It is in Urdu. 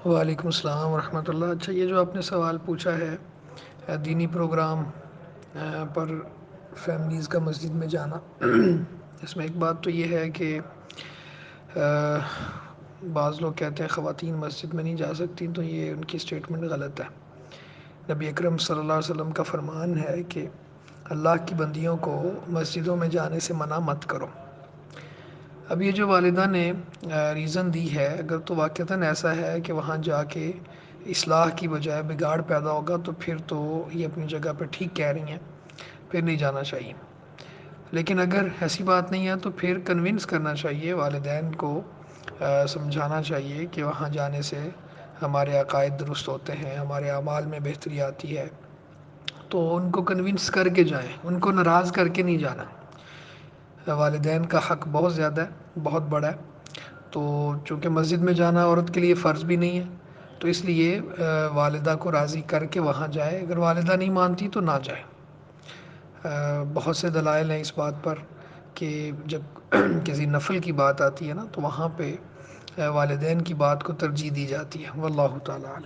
وعلیکم السلام ورحمۃ اللہ۔ اچھا، یہ جو آپ نے سوال پوچھا ہے دینی پروگرام پر فیملیز کا مسجد میں جانا، اس میں ایک بات تو یہ ہے کہ بعض لوگ کہتے ہیں خواتین مسجد میں نہیں جا سکتی، تو یہ ان کی اسٹیٹمنٹ غلط ہے۔ نبی اکرم صلی اللہ علیہ وسلم کا فرمان ہے کہ اللہ کی بندیوں کو مسجدوں میں جانے سے منع مت کرو۔ اب یہ جو والدہ نے ریزن دی ہے، اگر تو واقعتاً ایسا ہے کہ وہاں جا کے اصلاح کی بجائے بگاڑ پیدا ہوگا، تو پھر تو یہ اپنی جگہ پہ ٹھیک کہہ رہی ہیں، پھر نہیں جانا چاہیے۔ لیکن اگر ایسی بات نہیں ہے تو پھر کنونس کرنا چاہیے والدین کو، سمجھانا چاہیے کہ وہاں جانے سے ہمارے عقائد درست ہوتے ہیں، ہمارے اعمال میں بہتری آتی ہے، تو ان کو کنونس کر کے جائیں، ان کو ناراض کر کے نہیں جانا۔ والدین کا حق بہت زیادہ ہے، بہت بڑا ہے، تو چونکہ مسجد میں جانا عورت کے لیے فرض بھی نہیں ہے، تو اس لیے والدہ کو راضی کر کے وہاں جائے۔ اگر والدہ نہیں مانتی تو نہ جائے۔ بہت سے دلائل ہیں اس بات پر کہ جب کسی نفل کی بات آتی ہے نا، تو وہاں پہ والدین کی بات کو ترجیح دی جاتی ہے۔ واللہ تعالی اعلم۔